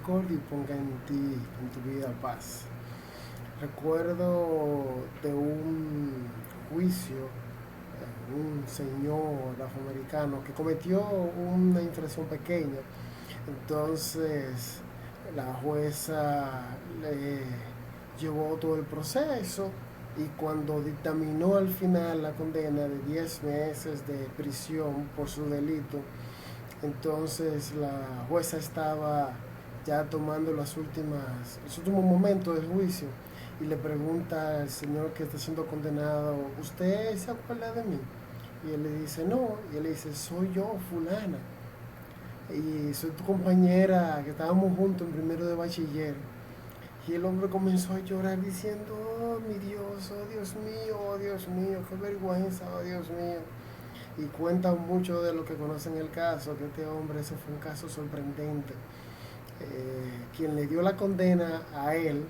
misericordia y ponga en ti, en tu vida, paz. Recuerdo de un juicio, un señor afroamericano que cometió una infracción pequeña. Entonces la jueza le llevó todo el proceso y cuando dictaminó al final la condena de 10 meses de prisión por su delito, entonces la jueza estaba ya tomando los últimos momentos del juicio y le pregunta al señor que está siendo condenado, ¿usted se acuerda de mí? Y él le dice, no. Y él le dice, soy yo, fulana. Y soy tu compañera, que estábamos juntos en primero de bachiller. Y el hombre comenzó a llorar diciendo, oh mi Dios, oh Dios mío, qué vergüenza, oh Dios mío. Y cuentan mucho de lo que conocen el caso, que este hombre, ese fue un caso sorprendente. Quien le dio la condena a él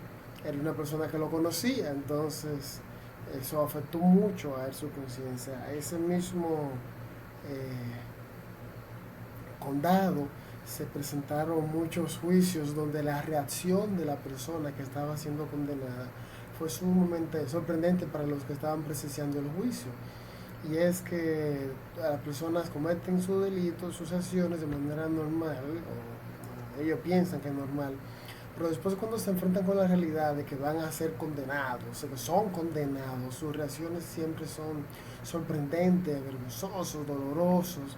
era una persona que lo conocía, entonces eso afectó mucho a él su conciencia. A ese mismo condado se presentaron muchos juicios donde la reacción de la persona que estaba siendo condenada fue sumamente sorprendente para los que estaban presenciando el juicio. Y es que las personas cometen sus delitos, sus acciones de manera normal, o ellos piensan que es normal, pero después cuando se enfrentan con la realidad de que van a ser condenados, que son condenados, sus reacciones siempre son sorprendentes, vergonzosos, dolorosos.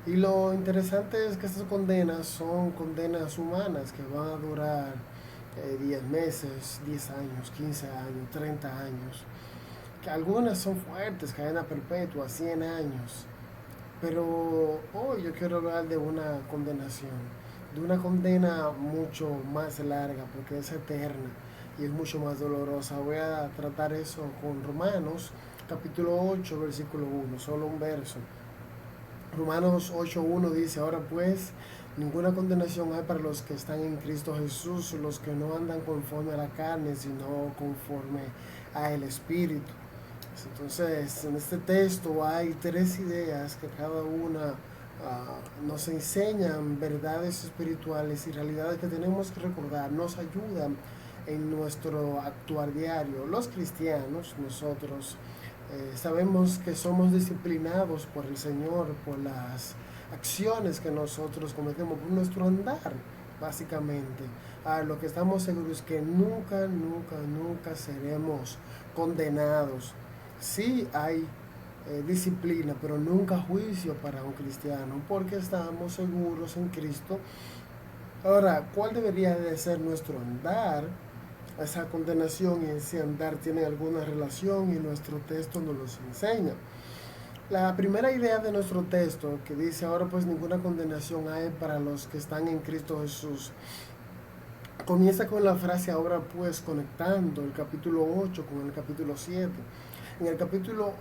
Y lo interesante es que estas condenas son condenas humanas que van a durar 10 meses, 10 años, 15 años, 30 años. Que algunas son fuertes, cadena perpetua, 100 años. Pero hoy yo quiero hablar de una condenación, de una condena mucho más larga, porque es eterna y es mucho más dolorosa. Voy a tratar eso con Romanos, capítulo 8, versículo 1, solo un verso. Romanos 8.1 dice, ahora pues, ninguna condenación hay para los que están en Cristo Jesús, los que no andan conforme a la carne, sino conforme al Espíritu. Entonces, en este texto hay tres ideas que cada una nos enseñan verdades espirituales y realidades que tenemos que recordar, nos ayudan en nuestro actuar diario. Los cristianos, nosotros, sabemos que somos disciplinados por el Señor, por las acciones que nosotros cometemos, por nuestro andar, básicamente. Lo que estamos seguros es que nunca, nunca, nunca seremos condenados. Sí hay disciplina, pero nunca juicio para un cristiano, porque estamos seguros en Cristo. Ahora, ¿cuál debería de ser nuestro andar? Esa condenación y ese andar tienen alguna relación y nuestro texto nos los enseña. La primera idea de nuestro texto, que dice, ahora pues ninguna condenación hay para los que están en Cristo Jesús, comienza con la frase ahora pues, conectando el capítulo 8 con el capítulo 7. En el capítulo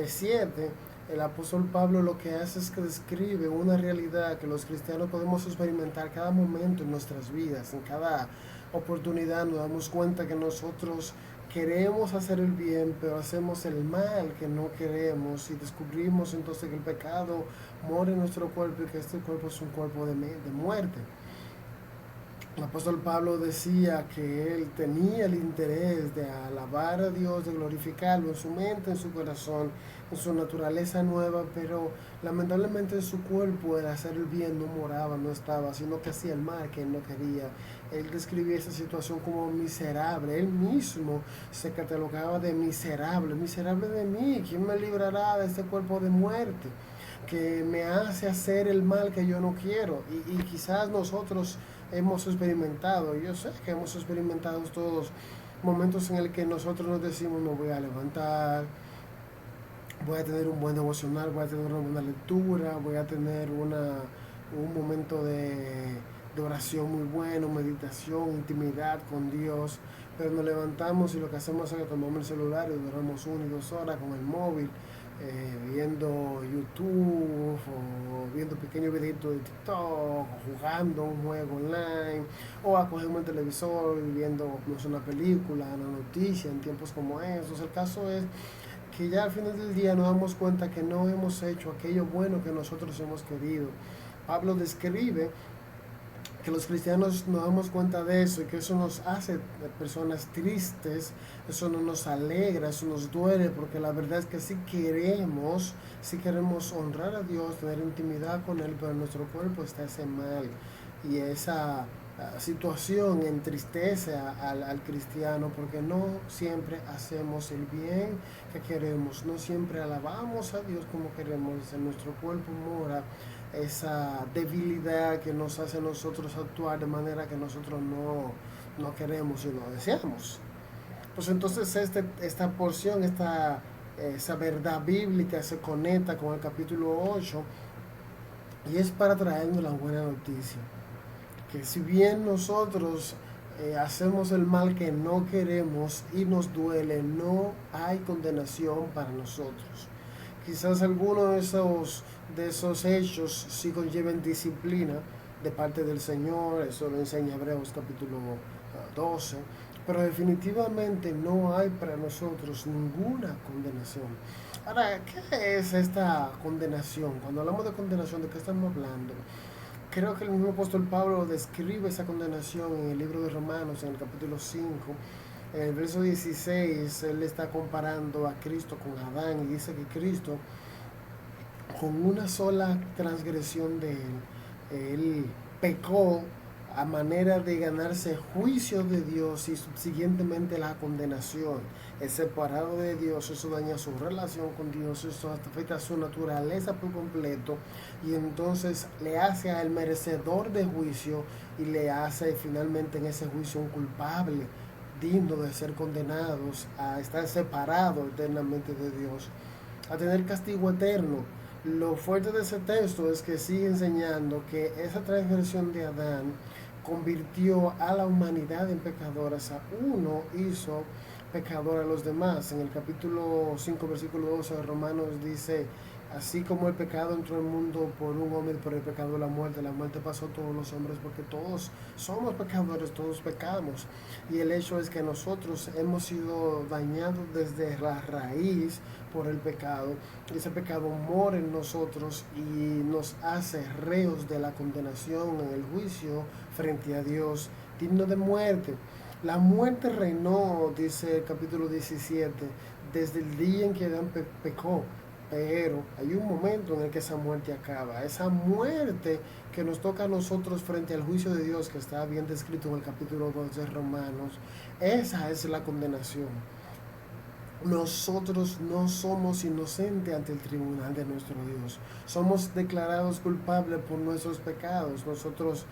7, el apóstol Pablo lo que hace es que describe una realidad que los cristianos podemos experimentar cada momento en nuestras vidas. En cada oportunidad nos damos cuenta que nosotros queremos hacer el bien, pero hacemos el mal que no queremos y descubrimos entonces que el pecado mora en nuestro cuerpo y que este cuerpo es un cuerpo de muerte. El apóstol Pablo decía que él tenía el interés de alabar a Dios, de glorificarlo en su mente, en su corazón, en su naturaleza nueva, pero lamentablemente en su cuerpo el hacer el bien no moraba, no estaba, sino que hacía el mal que él no quería. Él describía esa situación como miserable. Él mismo se catalogaba de miserable, miserable de mí. ¿Quién me librará de este cuerpo de muerte que me hace hacer el mal que yo no quiero? Y quizás nosotros hemos experimentado, yo sé que hemos experimentado todos momentos en el que nosotros nos decimos, me voy a levantar, voy a tener un buen devocional, voy a tener una buena lectura, voy a tener un momento de oración muy bueno, meditación, intimidad con Dios, pero nos levantamos y lo que hacemos es que tomamos el celular y duramos 1 y 2 horas con el móvil, viendo YouTube o viendo pequeños videitos de TikTok, o jugando un juego online, o acogemos el televisor y viendo no sé, una película, una noticia en tiempos como esos. El caso es que ya al final del día nos damos cuenta que no hemos hecho aquello bueno que nosotros hemos querido. Pablo describe que los cristianos nos damos cuenta de eso y que eso nos hace personas tristes, eso no nos alegra, eso nos duele, porque la verdad es que sí queremos honrar a Dios, tener intimidad con Él, pero nuestro cuerpo está ese mal y esa situación entristece al cristiano porque no siempre hacemos el bien que queremos, no siempre alabamos a Dios como queremos, en nuestro cuerpo mora esa debilidad que nos hace a nosotros actuar de manera que nosotros no queremos y no deseamos. Pues entonces esta porción, esa verdad bíblica se conecta con el capítulo 8 y es para traernos la buena noticia que si bien nosotros hacemos el mal que no queremos y nos duele, no hay condenación para nosotros. Quizás algunos de esos hechos sí conlleven disciplina de parte del Señor, eso lo enseña Hebreos capítulo 12, pero definitivamente no hay para nosotros ninguna condenación. Ahora, ¿qué es esta condenación? Cuando hablamos de condenación, ¿de qué estamos hablando? Creo que el mismo apóstol Pablo describe esa condenación en el libro de Romanos, en el capítulo 5. En el verso 16, él está comparando a Cristo con Adán y dice que Cristo, con una sola transgresión de él pecó a manera de ganarse juicio de Dios y subsiguientemente la condenación. Es separado de Dios, eso daña su relación con Dios, eso afecta su naturaleza por completo y entonces le hace a él merecedor de juicio y le hace finalmente en ese juicio un culpable, digno de ser condenados, a estar separado eternamente de Dios, a tener castigo eterno. Lo fuerte de ese texto es que sigue enseñando que esa transgresión de Adán convirtió a la humanidad en pecadoras, a uno hizo pecador a los demás. En el capítulo 5, versículo 12 de Romanos dice, así como el pecado entró al mundo por un hombre, por el pecado la muerte pasó a todos los hombres porque todos somos pecadores, todos pecamos. Y el hecho es que nosotros hemos sido dañados desde la raíz por el pecado. Ese pecado mora en nosotros y nos hace reos de la condenación en el juicio frente a Dios, digno de muerte. La muerte reinó, dice el capítulo 17, desde el día en que Adán pecó. Pero hay un momento en el que esa muerte acaba. Esa muerte que nos toca a nosotros frente al juicio de Dios, que está bien descrito en el capítulo 2 de Romanos, esa es la condenación. Nosotros no somos inocentes ante el tribunal de nuestro Dios. Somos declarados culpables por nuestros pecados. Nosotros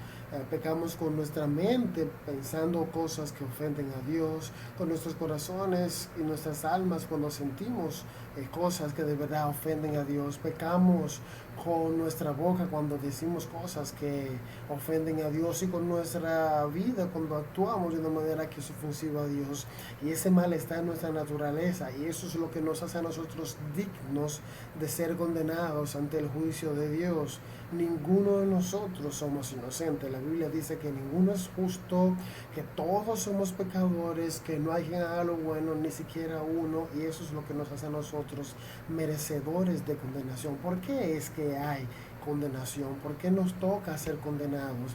pecamos con nuestra mente, pensando cosas que ofenden a Dios, con nuestros corazones y nuestras almas cuando sentimos cosas que de verdad ofenden a Dios. Pecamos con nuestra boca cuando decimos cosas que ofenden a Dios y con nuestra vida cuando actuamos de una manera que es ofensiva a Dios. Y ese mal está en nuestra naturaleza y eso es lo que nos hace a nosotros dignos de ser condenados ante el juicio de Dios. Ninguno de nosotros somos inocentes. La Biblia dice que ninguno es justo, que todos somos pecadores, que no hay quien haga lo bueno, ni siquiera uno, y eso es lo que nos hace a nosotros merecedores de condenación. ¿Por qué es que hay condenación? ¿Por qué nos toca ser condenados?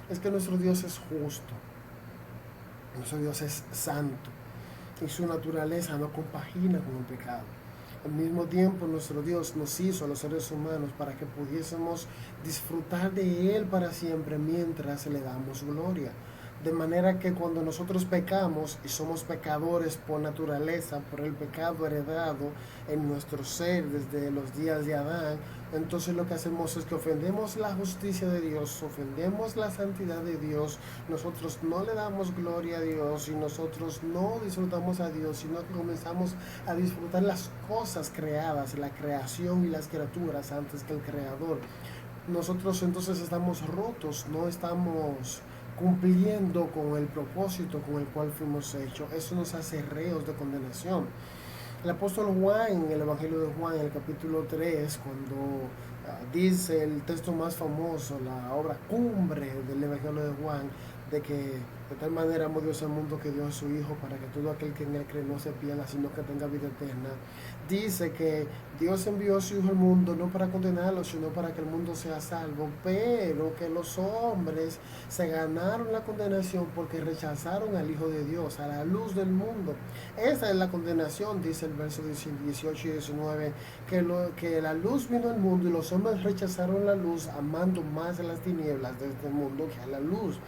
Es que nuestro Dios es justo, nuestro Dios es santo y su naturaleza no compagina con el pecado. Al mismo tiempo, nuestro Dios nos hizo a los seres humanos para que pudiésemos disfrutar de Él para siempre mientras le damos gloria. De manera que cuando nosotros pecamos y somos pecadores por naturaleza, por el pecado heredado en nuestro ser desde los días de Adán, entonces lo que hacemos es que ofendemos la justicia de Dios, ofendemos la santidad de Dios, nosotros no le damos gloria a Dios y nosotros no disfrutamos a Dios, sino que comenzamos a disfrutar las cosas creadas, la creación y las criaturas antes que el Creador. Nosotros entonces estamos rotos, no estamos cumpliendo con el propósito con el cual fuimos hechos. Eso nos hace reos de condenación. El apóstol Juan, en el Evangelio de Juan, en el capítulo 3, cuando dice el texto más famoso, la obra cumbre del Evangelio de Juan, de que De tal manera amó Dios al mundo que dio a su Hijo para que todo aquel que en él cree no se pierda, sino que tenga vida eterna. Dice que Dios envió a su Hijo al mundo no para condenarlo, sino para que el mundo sea salvo, pero que los hombres se ganaron la condenación porque rechazaron al Hijo de Dios, a la luz del mundo. Esa es la condenación, dice el verso 18 y 19, que la luz vino al mundo y los hombres rechazaron la luz, amando más a las tinieblas de este mundo que a la luz.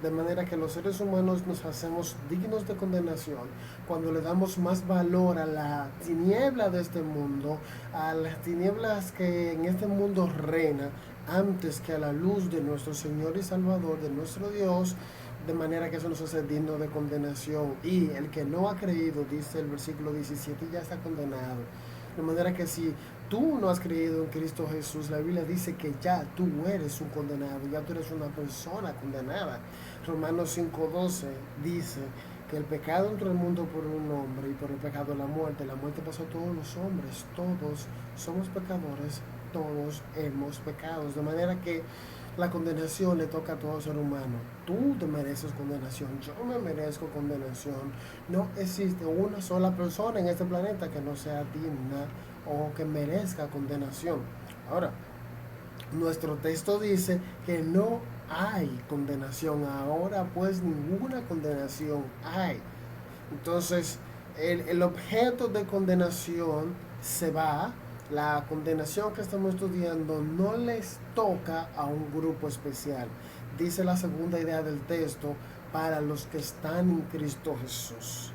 De manera que los seres humanos nos hacemos dignos de condenación cuando le damos más valor a la tiniebla de este mundo, a las tinieblas que en este mundo reina, antes que a la luz de nuestro Señor y Salvador, de nuestro Dios, de manera que eso nos hace digno de condenación. Y el que no ha creído, dice el versículo 17, ya está condenado. De manera que si tú no has creído en Cristo Jesús, la Biblia dice que ya tú eres un condenado, ya tú eres una persona condenada. Romanos 5:12 dice que el pecado entró al mundo por un hombre y por el pecado la muerte pasó a todos los hombres, todos somos pecadores, todos hemos pecado, de manera que la condenación le toca a todo ser humano. Tú te mereces condenación, yo me merezco condenación. No existe una sola persona en este planeta que no sea digna o que merezca condenación. Ahora, nuestro texto dice que no hay condenación. Ahora pues ninguna condenación hay. Entonces, el objeto de condenación se va. La condenación que estamos estudiando no les toca a un grupo especial. Dice la segunda idea del texto, para los que están en Cristo Jesús.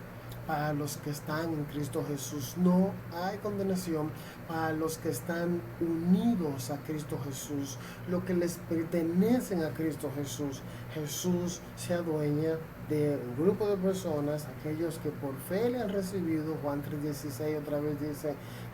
Para los que están en Cristo Jesús no hay condenación. Para los que están unidos a Cristo Jesús, lo que les pertenecen a Cristo Jesús. Jesús se adueña de un grupo de personas, aquellos que por fe le han recibido. Juan 3:16 otra vez dice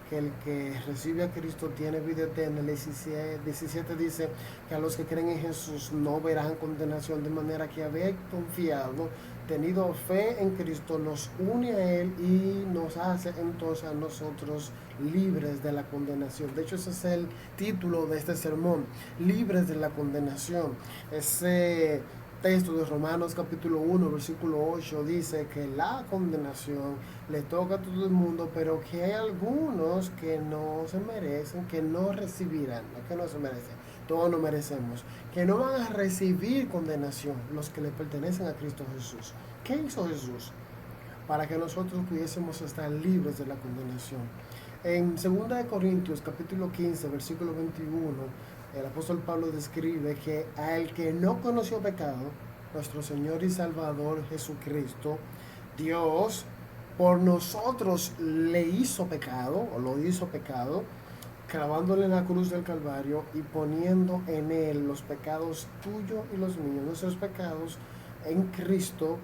que el que recibe a Cristo tiene vida eterna. El 17 dice que a los que creen en Jesús no verán condenación, de manera que haber confiado, tenido fe en Cristo, nos une a Él y nos hace entonces a nosotros libres de la condenación. De hecho, ese es el título de este sermón, libres de la condenación. Ese texto de Romanos capítulo 1, versículo 8 dice que la condenación le toca a todo el mundo, pero que hay algunos que no se merecen, que no recibirán, no que no se merecen, todos no merecemos, que no van a recibir condenación, los que le pertenecen a Cristo Jesús. ¿Qué hizo Jesús? Para que nosotros pudiésemos estar libres de la condenación. En 2 Corintios capítulo 15, versículo 21, el apóstol Pablo describe que al que no conoció pecado, nuestro Señor y Salvador Jesucristo, Dios por nosotros le hizo pecado, o lo hizo pecado, clavándole en la cruz del Calvario y poniendo en él los pecados tuyos y los míos, nuestros pecados en Cristo,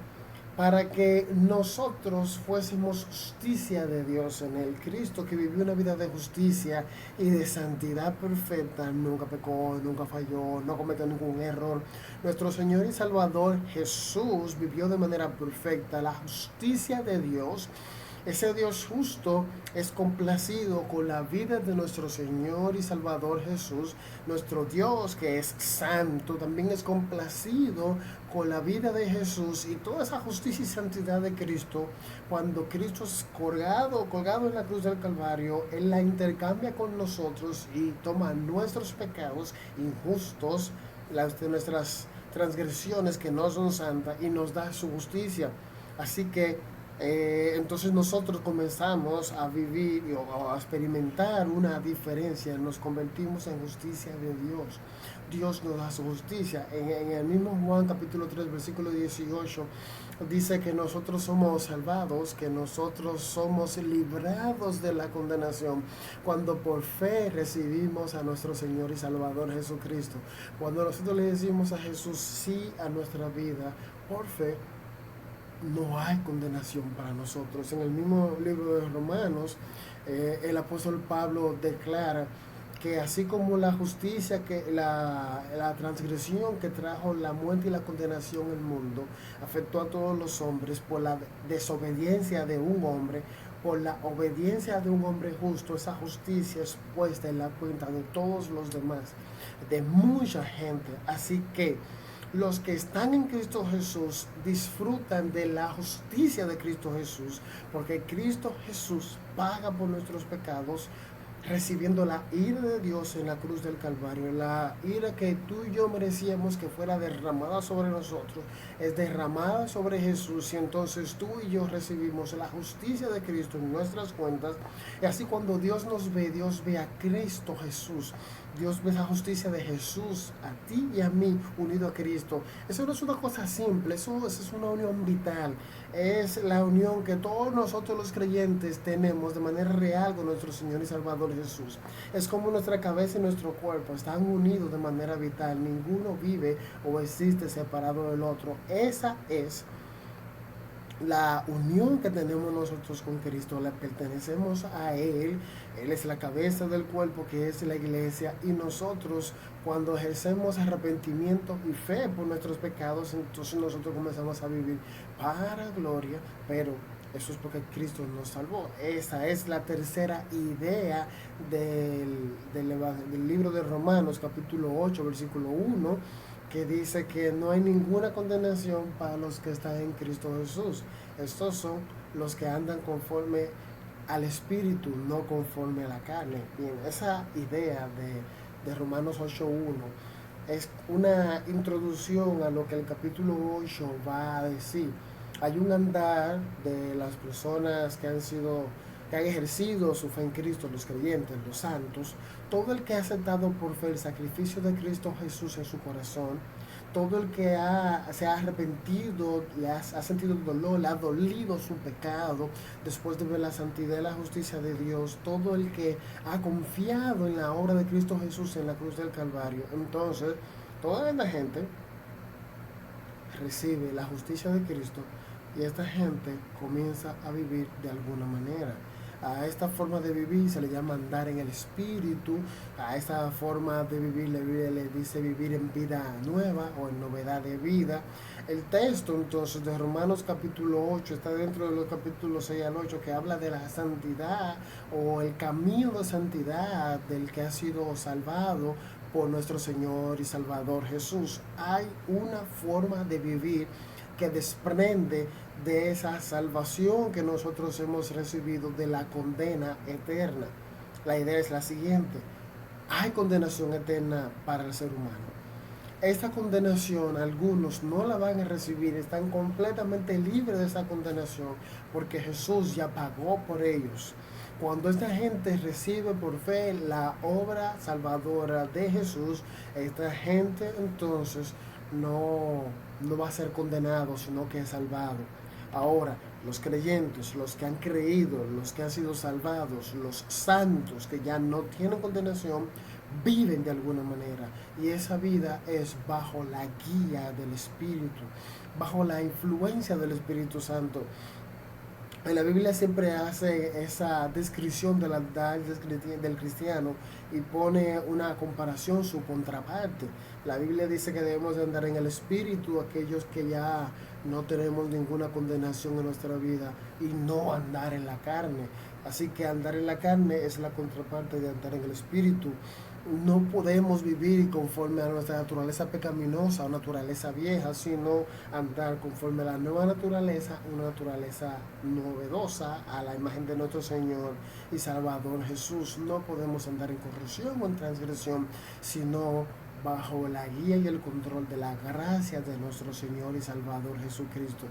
para que nosotros fuésemos justicia de Dios en él. Cristo, que vivió una vida de justicia y de santidad perfecta, nunca pecó, nunca falló, no cometió ningún error. Nuestro Señor y Salvador Jesús vivió de manera perfecta la justicia de Dios. Ese Dios justo es complacido con la vida de nuestro Señor y Salvador Jesús. Nuestro Dios, que es santo, también es complacido con la vida de Jesús, y toda esa justicia y santidad de Cristo, cuando Cristo es colgado en la cruz del Calvario, Él la intercambia con nosotros y toma nuestros pecados injustos, las de nuestras transgresiones que no son santas, y nos da su justicia. Así que entonces nosotros comenzamos a vivir o a experimentar una diferencia, nos convertimos en justicia de Dios. Dios nos da su justicia. En el mismo Juan capítulo 3 versículo 18 dice que nosotros somos salvados, que nosotros somos librados de la condenación cuando por fe recibimos a nuestro Señor y Salvador Jesucristo. Cuando nosotros le decimos a Jesús sí a nuestra vida por fe, no hay condenación para nosotros. En el mismo libro de Romanos, el apóstol Pablo declara que así como la justicia, que la transgresión que trajo la muerte y la condenación en el mundo afectó a todos los hombres por la desobediencia de un hombre, por la obediencia de un hombre justo, esa justicia es puesta en la cuenta de todos los demás, de mucha gente. Así que Los que están en Cristo Jesús disfrutan de la justicia de Cristo Jesús, porque Cristo Jesús paga por nuestros pecados, recibiendo la ira de Dios en la cruz del Calvario. La ira que tú y yo merecíamos que fuera derramada sobre nosotros es derramada sobre Jesús, y entonces tú y yo recibimos la justicia de Cristo en nuestras cuentas. Y así cuando Dios nos ve, Dios ve a Cristo Jesús. Dios ve la justicia de Jesús a ti y a mí unido a Cristo. Eso no es una cosa simple, eso es una unión vital. Es la unión que todos nosotros los creyentes tenemos de manera real con nuestro Señor y Salvador Jesús. Es como nuestra cabeza y nuestro cuerpo están unidos de manera vital. Ninguno vive o existe separado del otro. Esa es la unión que tenemos nosotros con Cristo. Le pertenecemos a Él. Él es la cabeza del cuerpo, que es la iglesia, y nosotros, cuando ejercemos arrepentimiento y fe por nuestros pecados, entonces nosotros comenzamos a vivir para gloria. Pero eso es porque Cristo nos salvó. Esa es la tercera idea del libro de Romanos, capítulo 8, versículo 1, que dice que no hay ninguna condenación para los que están en Cristo Jesús. Estos son los que andan conforme al Espíritu, no conforme a la carne. Bien, esa idea de Romanos 8.1 es una introducción a lo que el capítulo 8 va a decir. Hay un andar de las personas que han ejercido su fe en Cristo, los creyentes, los santos, todo el que ha aceptado por fe el sacrificio de Cristo Jesús en su corazón, todo el que se ha arrepentido, ha sentido dolor, le ha dolido su pecado después de ver la santidad y la justicia de Dios, todo el que ha confiado en la obra de Cristo Jesús en la cruz del Calvario. Entonces, toda esta gente recibe la justicia de Cristo, y esta gente comienza a vivir de alguna manera. A esta forma de vivir se le llama andar en el Espíritu. A esta forma de vivir la Biblia le dice vivir en vida nueva o en novedad de vida. El texto entonces de Romanos capítulo 8 está dentro de los capítulos 6 al 8, que habla de la santidad o el camino de santidad del que ha sido salvado por nuestro Señor y Salvador Jesús. Hay una forma de vivir que desprende de esa salvación que nosotros hemos recibido de la condena eterna. La idea es la siguiente: hay condenación eterna para el ser humano. Esta condenación algunos no la van a recibir, están completamente libres de esa condenación porque Jesús ya pagó por ellos. Cuando esta gente recibe por fe la obra salvadora de Jesús, esta gente entonces no va a ser condenado, sino que es salvado. Ahora, los creyentes, los que han creído, los que han sido salvados, los santos que ya no tienen condenación, viven de alguna manera, y esa vida es bajo la guía del Espíritu, bajo la influencia del Espíritu Santo. En la Biblia siempre hace esa descripción de la edad del cristiano y pone una comparación, su contraparte. La Biblia dice que debemos de andar en el Espíritu, aquellos que ya no tenemos ninguna condenación en nuestra vida, y no andar en la carne. Así que andar en la carne es la contraparte de andar en el Espíritu. No podemos vivir conforme a nuestra naturaleza pecaminosa o naturaleza vieja, sino andar conforme a la nueva naturaleza, una naturaleza novedosa a la imagen de nuestro Señor y Salvador Jesús. No podemos andar en corrupción o en transgresión, sino bajo la guía y el control de la gracia de nuestro Señor y Salvador Jesucristo.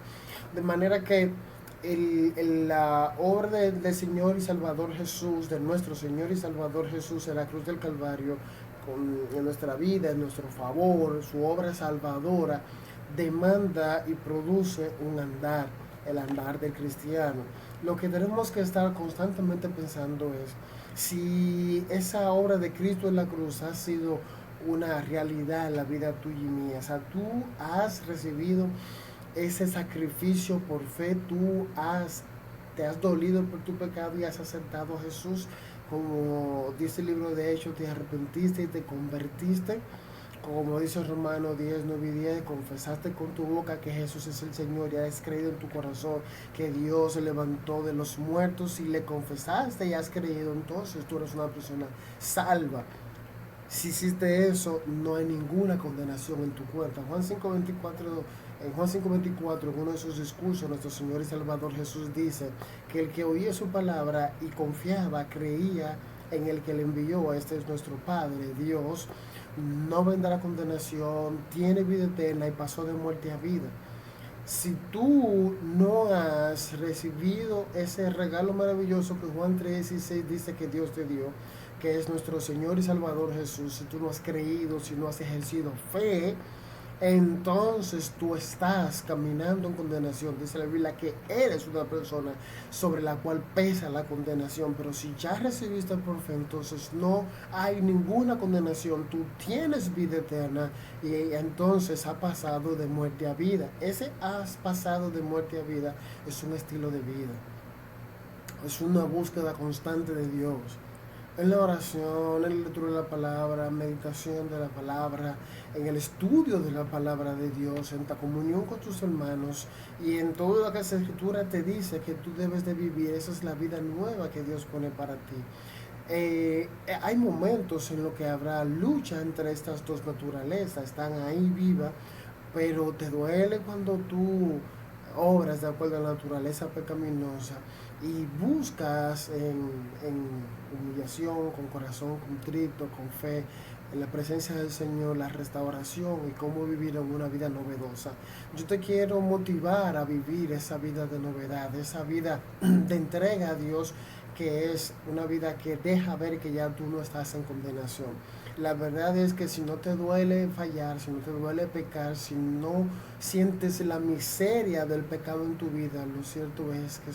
De manera que la obra del Señor y Salvador Jesús, de nuestro Señor y Salvador Jesús en la cruz del Calvario, en nuestra vida, en nuestro favor, su obra salvadora, demanda y produce un andar, el andar del cristiano. Lo que tenemos que estar constantemente pensando es si esa obra de Cristo en la cruz ha sido una realidad en la vida tuya y mía. O sea, tú has recibido ese sacrificio por fe, te has dolido por tu pecado y has aceptado a Jesús, como dice el libro de Hechos, te arrepentiste y te convertiste, como dice Romanos 10, 9 y 10, confesaste con tu boca que Jesús es el Señor y has creído en tu corazón que Dios se levantó de los muertos, y le confesaste y has creído, entonces tú eres una persona salva. Si hiciste eso, no hay ninguna condenación en tu cuenta. En Juan 5:24, en uno de sus discursos, nuestro Señor y Salvador Jesús dice que el que oía su palabra y confiaba, creía en el que le envió, este es nuestro Padre, Dios, no vendrá a condenación, tiene vida eterna y pasó de muerte a vida. Si tú no has recibido ese regalo maravilloso que Juan 3:16 dice que Dios te dio, que es nuestro Señor y Salvador Jesús, si tú no has creído, si no has ejercido fe, entonces tú estás caminando en condenación. Dice la Biblia que eres una persona sobre la cual pesa la condenación, pero si ya recibiste por fe, entonces no hay ninguna condenación. Tú tienes vida eterna y entonces has pasado de muerte a vida. Ese has pasado de muerte a vida es un estilo de vida, es una búsqueda constante de Dios. En la oración, en la lectura de la palabra, meditación de la palabra, en el estudio de la palabra de Dios, en la comunión con tus hermanos y en todo lo que la Escritura te dice que tú debes de vivir. Esa es la vida nueva que Dios pone para ti. Hay momentos en los que habrá lucha entre estas dos naturalezas, están ahí vivas, pero te duele cuando tú obras de acuerdo a la naturaleza pecaminosa y buscas en humillación, con corazón contrito, con fe, en la presencia del Señor, la restauración y cómo vivir en una vida novedosa. Yo te quiero motivar a vivir esa vida de novedad, esa vida de entrega a Dios, que es una vida que deja ver que ya tú no estás en condenación. La verdad es que si no te duele fallar, si no te duele pecar, si no sientes la miseria del pecado en tu vida, lo cierto es que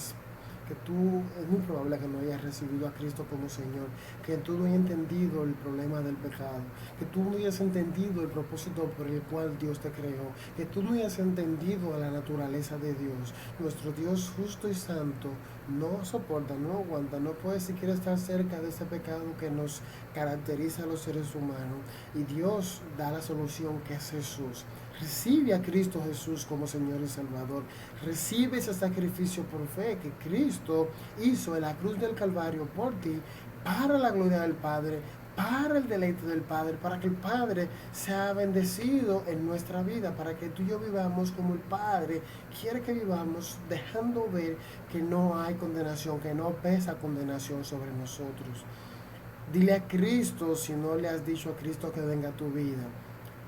tú es muy probable que no hayas recibido a Cristo como Señor, que tú no hayas entendido el problema del pecado, que tú no hayas entendido el propósito por el cual Dios te creó, que tú no hayas entendido la naturaleza de Dios. Nuestro Dios justo y santo no soporta, no aguanta, no puede siquiera estar cerca de ese pecado que nos caracteriza a los seres humanos. Y Dios da la solución, que es Jesús. Recibe a Cristo Jesús como Señor y Salvador. Recibe ese sacrificio por fe que Cristo hizo en la cruz del Calvario por ti, para la gloria del Padre, para el deleite del Padre, para que el Padre sea bendecido en nuestra vida, para que tú y yo vivamos como el Padre quiere que vivamos, dejando ver que no hay condenación, que no pesa condenación sobre nosotros. Dile a Cristo, si no le has dicho a Cristo que venga a tu vida,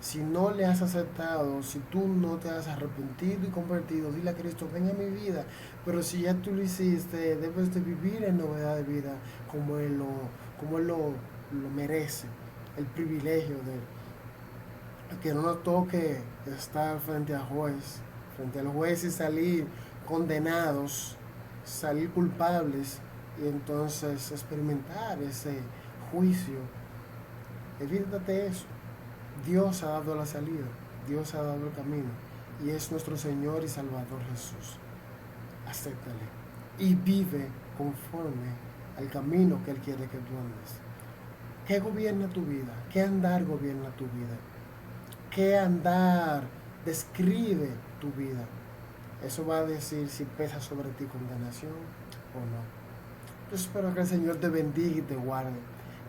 si no le has aceptado, si tú no te has arrepentido y convertido, dile a Cristo, ven a mi vida. Pero si ya tú lo hiciste, debes de vivir en novedad de vida como Él lo merece, el privilegio de que no nos toque estar frente al juez y salir condenados, salir culpables y entonces experimentar ese juicio. Evítate eso. Dios ha dado la salida, Dios ha dado el camino y es nuestro Señor y Salvador Jesús. Acéptale y vive conforme al camino que Él quiere que tú andes. ¿Qué gobierna tu vida? ¿Qué andar gobierna tu vida? ¿Qué andar describe tu vida? Eso va a decir si pesa sobre ti condenación o no. Yo espero que el Señor te bendiga y te guarde,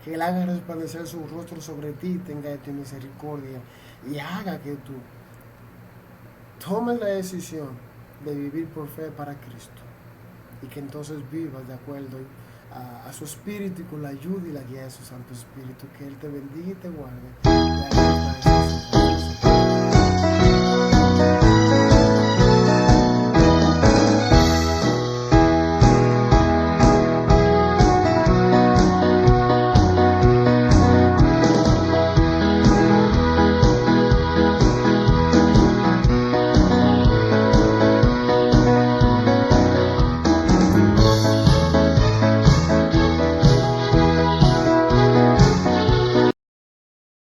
que Él haga resplandecer su rostro sobre ti y tenga de ti misericordia y haga que tú tomes la decisión de vivir por fe para Cristo y que entonces vivas de acuerdo a su Espíritu y con la ayuda y la guía de su Santo Espíritu. Que Él te bendiga y te guarde.